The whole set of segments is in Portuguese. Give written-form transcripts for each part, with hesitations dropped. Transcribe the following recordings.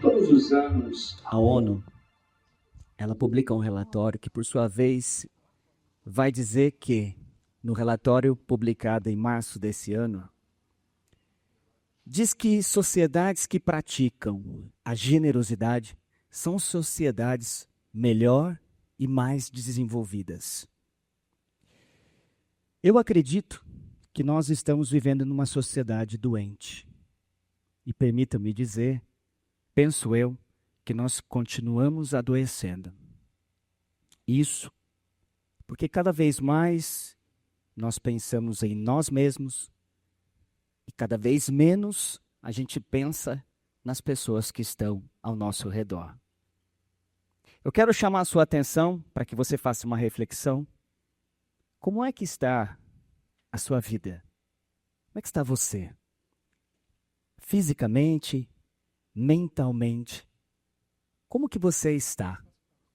Todos os anos, A ONU, ela publica um relatório que, por sua vez, vai dizer que, no relatório publicado em março desse ano, diz que sociedades que praticam a generosidade são sociedades melhor e mais desenvolvidas. Eu acredito que nós estamos vivendo numa sociedade doente. E permita-me dizer, penso eu, que nós continuamos adoecendo. Isso porque cada vez mais nós pensamos em nós mesmos e cada vez menos a gente pensa nas pessoas que estão ao nosso redor. Eu quero chamar a sua atenção para que você faça uma reflexão. Como é que está a sua vida? Como é que está você? Fisicamente, mentalmente, como que você está?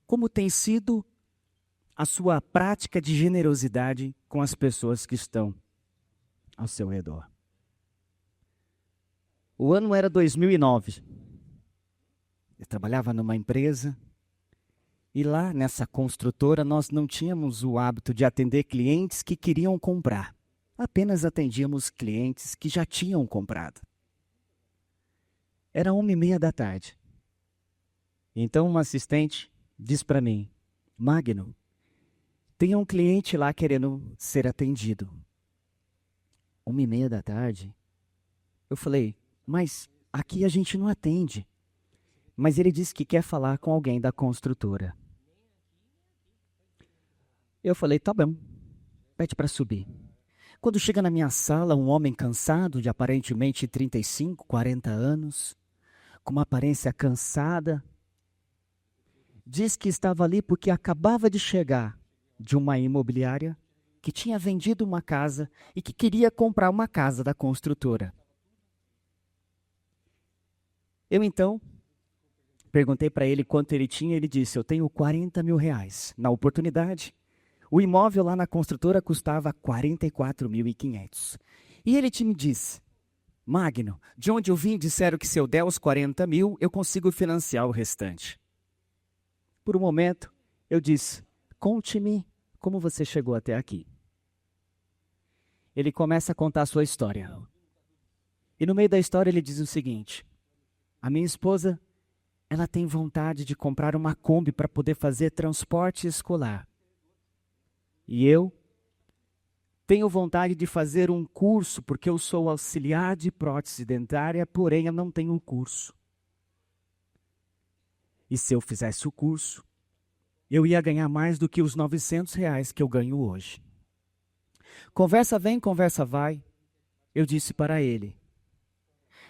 Como tem sido a sua prática de generosidade com as pessoas que estão ao seu redor? O ano era 2009. Eu trabalhava numa empresa e lá nessa construtora nós não tínhamos o hábito de atender clientes que queriam comprar. Apenas atendíamos clientes que já tinham comprado. Era 1h30 da tarde. Então uma assistente diz para mim: Magno, tem um cliente lá querendo ser atendido. 1h30 da tarde. Eu falei: mas aqui a gente não atende. Mas ele disse que quer falar com alguém da construtora. Eu falei: tá bom, pede para subir. Quando chega na minha sala, um homem cansado, de aparentemente 35, 40 anos, com uma aparência cansada, diz que estava ali porque acabava de chegar de uma imobiliária que tinha vendido uma casa e que queria comprar uma casa da construtora. Eu então perguntei para ele quanto ele tinha, ele disse: eu tenho 40 mil reais. Na oportunidade, o imóvel lá na construtora custava 44.500. E ele me disse: Magno, de onde eu vim disseram que se eu der os 40 mil, eu consigo financiar o restante. Por um momento, eu disse: conte-me como você chegou até aqui. Ele começa a contar a sua história. E no meio da história ele diz o seguinte: a minha esposa, ela tem vontade de comprar uma Kombi para poder fazer transporte escolar. E eu tenho vontade de fazer um curso, porque eu sou auxiliar de prótese dentária, porém eu não tenho um curso. E se eu fizesse o curso, eu ia ganhar mais do que os 900 reais que eu ganho hoje. Conversa vem, conversa vai. Eu disse para ele: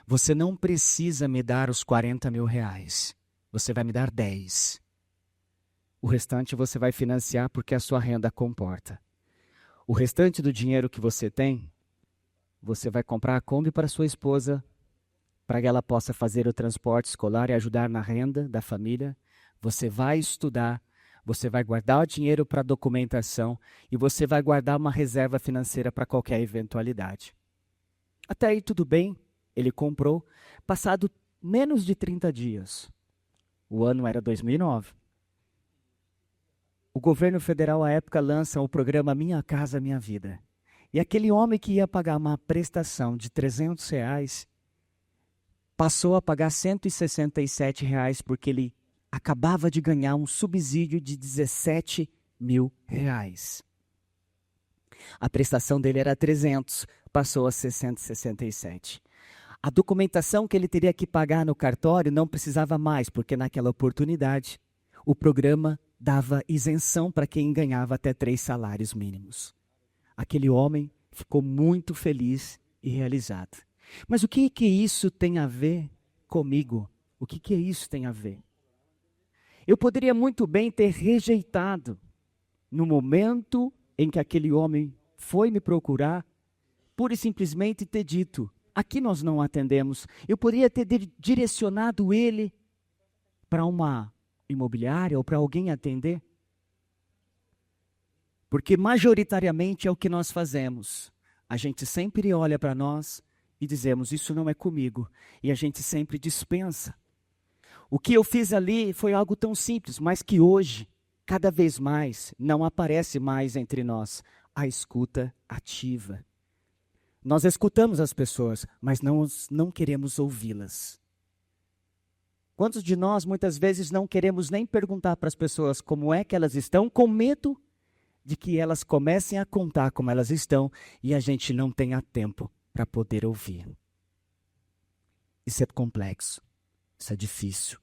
você não precisa me dar os 40 mil reais. Você vai me dar 10. O restante você vai financiar porque a sua renda comporta. O restante do dinheiro que você tem, você vai comprar a Kombi para sua esposa, para que ela possa fazer o transporte escolar e ajudar na renda da família. Você vai estudar, você vai guardar o dinheiro para documentação e você vai guardar uma reserva financeira para qualquer eventualidade. Até aí tudo bem, ele comprou. Passado menos de 30 dias, o ano era 2009, o governo federal à época lança o programa Minha Casa Minha Vida. E aquele homem que ia pagar uma prestação de 300 reais, passou a pagar 167 reais porque ele acabava de ganhar um subsídio de 17 mil reais. A prestação dele era 300, passou a 167. A documentação que ele teria que pagar no cartório não precisava mais, porque naquela oportunidade o programa dava isenção para quem ganhava até 3 salários mínimos. Aquele homem ficou muito feliz e realizado. Mas o que isso tem a ver comigo? O que isso tem a ver? Eu poderia muito bem ter rejeitado no momento em que aquele homem foi me procurar, pura e simplesmente ter dito: aqui nós não atendemos. Eu poderia ter direcionado ele para uma imobiliária ou para alguém atender? Porque majoritariamente é o que nós fazemos. A gente sempre olha para nós e dizemos, isso não é comigo. E a gente sempre dispensa. O que eu fiz ali foi algo tão simples, mas que hoje, cada vez mais, não aparece mais entre nós. A escuta ativa. Nós escutamos as pessoas, mas não queremos ouvi-las. Quantos de nós, muitas vezes, não queremos nem perguntar para as pessoas como é que elas estão, com medo de que elas comecem a contar como elas estão e a gente não tenha tempo para poder ouvir. Isso é complexo, isso é difícil.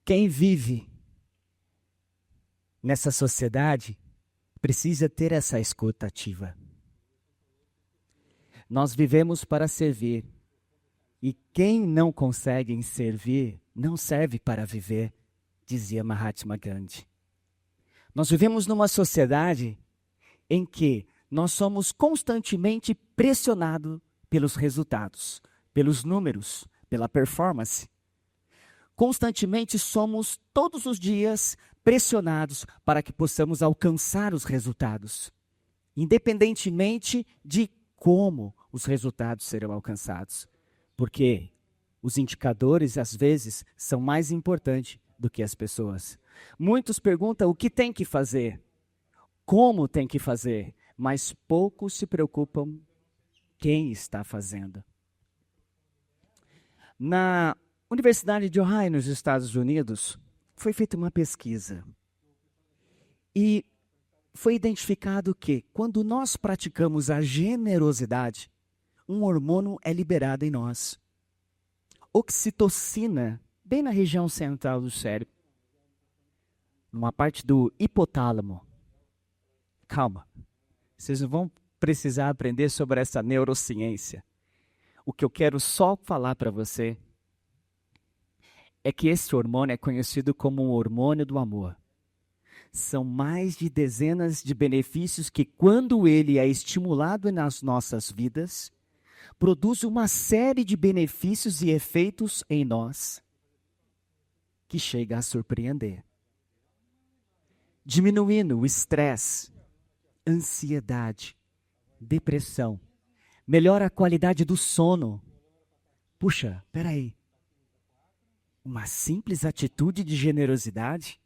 Quem vive nessa sociedade precisa ter essa escuta ativa. Nós vivemos para servir. E quem não consegue servir, não serve para viver, dizia Mahatma Gandhi. Nós vivemos numa sociedade em que nós somos constantemente pressionados pelos resultados, pelos números, pela performance. Constantemente somos, todos os dias, pressionados para que possamos alcançar os resultados, independentemente de como os resultados serão alcançados. Porque os indicadores, às vezes, são mais importantes do que as pessoas. Muitos perguntam o que tem que fazer, como tem que fazer, mas poucos se preocupam quem está fazendo. Na Universidade de Ohio, nos Estados Unidos, foi feita uma pesquisa. E foi identificado que, quando nós praticamos a generosidade, um hormônio é liberado em nós. Oxitocina, bem na região central do cérebro. Numa parte do hipotálamo. Calma. Vocês não vão precisar aprender sobre essa neurociência. O que eu quero só falar para você é que esse hormônio é conhecido como o hormônio do amor. São mais de dezenas de benefícios que, quando ele é estimulado nas nossas vidas, produz uma série de benefícios e efeitos em nós que chega a surpreender. Diminuindo o estresse, ansiedade, depressão, melhora a qualidade do sono. Puxa, peraí. Uma simples atitude de generosidade?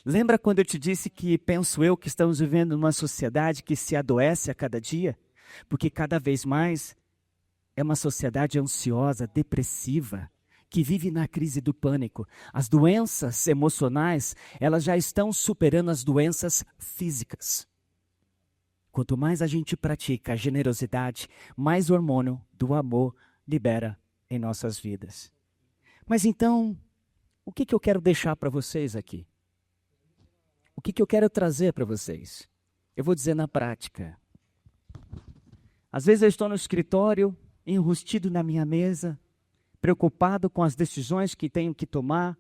Lembra quando eu te disse que penso eu que estamos vivendo numa sociedade que se adoece a cada dia? Porque cada vez mais é uma sociedade ansiosa, depressiva, que vive na crise do pânico. As doenças emocionais, elas já estão superando as doenças físicas. Quanto mais a gente pratica a generosidade, mais hormônio do amor libera em nossas vidas. Mas então, o que eu quero deixar para vocês aqui? O que eu quero trazer para vocês? Eu vou dizer na prática. Às vezes eu estou no escritório, enrustido na minha mesa, preocupado com as decisões que tenho que tomar,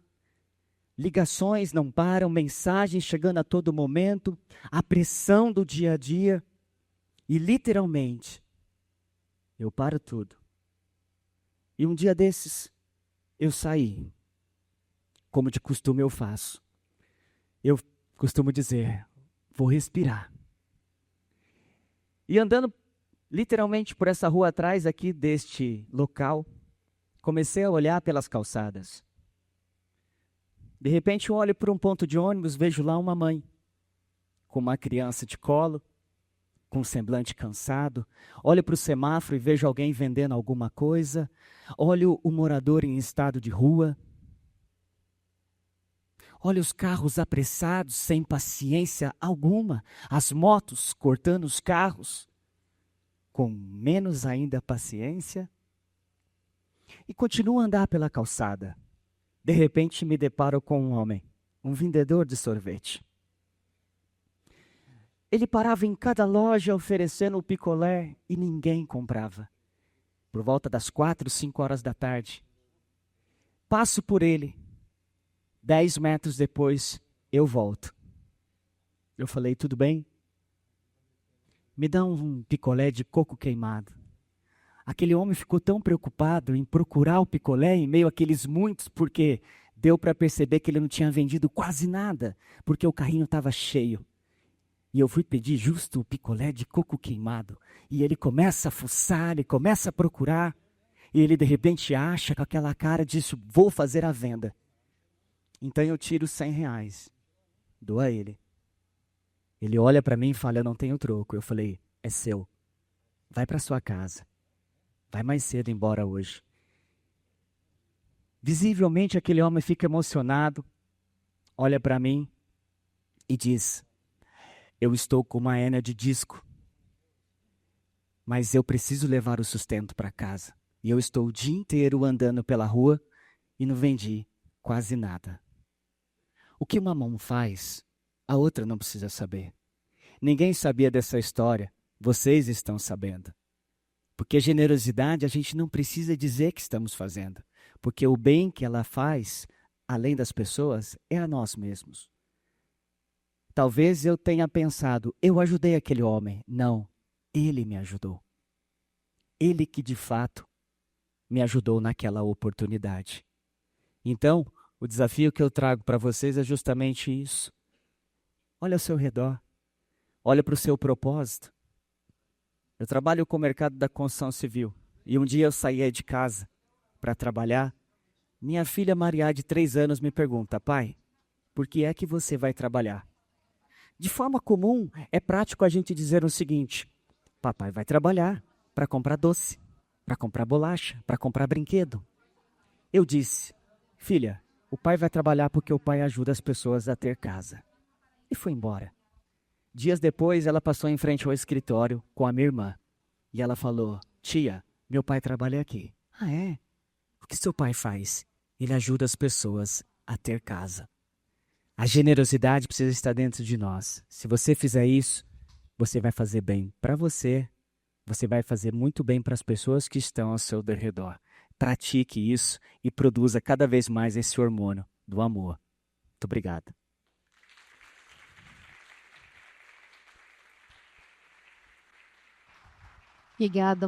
ligações não param, mensagens chegando a todo momento, a pressão do dia a dia, e literalmente, eu paro tudo. E um dia desses, eu saí, como de costume eu faço. Eu costumo dizer, vou respirar. E andando literalmente por essa rua atrás aqui deste local, comecei a olhar pelas calçadas. De repente eu olho para um ponto de ônibus, vejo lá uma mãe, com uma criança de colo, com um semblante cansado. Olho para o semáforo e vejo alguém vendendo alguma coisa. Olho o morador em estado de rua. Olho os carros apressados, sem paciência alguma. As motos cortando os carros, com menos ainda paciência. E continuo a andar pela calçada. De repente me deparo com um homem, um vendedor de sorvete. Ele parava em cada loja oferecendo o picolé e ninguém comprava. Por volta das 4, 5 horas da tarde. Passo por ele. 10 metros depois, eu volto. Eu falei, tudo bem? Me dá um picolé de coco queimado. Aquele homem ficou tão preocupado em procurar o picolé em meio àqueles muitos, porque deu para perceber que ele não tinha vendido quase nada, porque o carrinho estava cheio. E eu fui pedir justo o picolé de coco queimado. E ele começa a fuçar, ele começa a procurar. E ele de repente acha com aquela cara disso, vou fazer a venda. Então eu tiro R$ 100, dou a ele. Ele olha para mim e fala, eu não tenho troco. Eu falei, é seu. Vai para sua casa. Vai mais cedo embora hoje. Visivelmente aquele homem fica emocionado, olha para mim e diz, eu estou com uma hérnia de disco, mas eu preciso levar o sustento para casa. E eu estou o dia inteiro andando pela rua e não vendi quase nada. O que uma mão faz, a outra não precisa saber. Ninguém sabia dessa história, vocês estão sabendo. Porque generosidade a gente não precisa dizer que estamos fazendo. Porque o bem que ela faz, além das pessoas, é a nós mesmos. Talvez eu tenha pensado, eu ajudei aquele homem. Não, ele me ajudou. Ele que de fato me ajudou naquela oportunidade. Então, o desafio que eu trago para vocês é justamente isso. Olha ao seu redor. Olha para o seu propósito. Eu trabalho com o mercado da construção civil. E um dia eu saía de casa para trabalhar. Minha filha Maria, de 3 anos, me pergunta, pai, por que é que você vai trabalhar? De forma comum, é prático a gente dizer o seguinte, papai vai trabalhar para comprar doce, para comprar bolacha, para comprar brinquedo. Eu disse, filha, o pai vai trabalhar porque o pai ajuda as pessoas a ter casa. E foi embora. Dias depois, ela passou em frente ao escritório com a minha irmã. E ela falou, tia, meu pai trabalha aqui. Ah, é? O que seu pai faz? Ele ajuda as pessoas a ter casa. A generosidade precisa estar dentro de nós. Se você fizer isso, você vai fazer bem para você. Você vai fazer muito bem para as pessoas que estão ao seu redor. Pratique isso e produza cada vez mais esse hormônio do amor. Muito obrigado. Obrigada.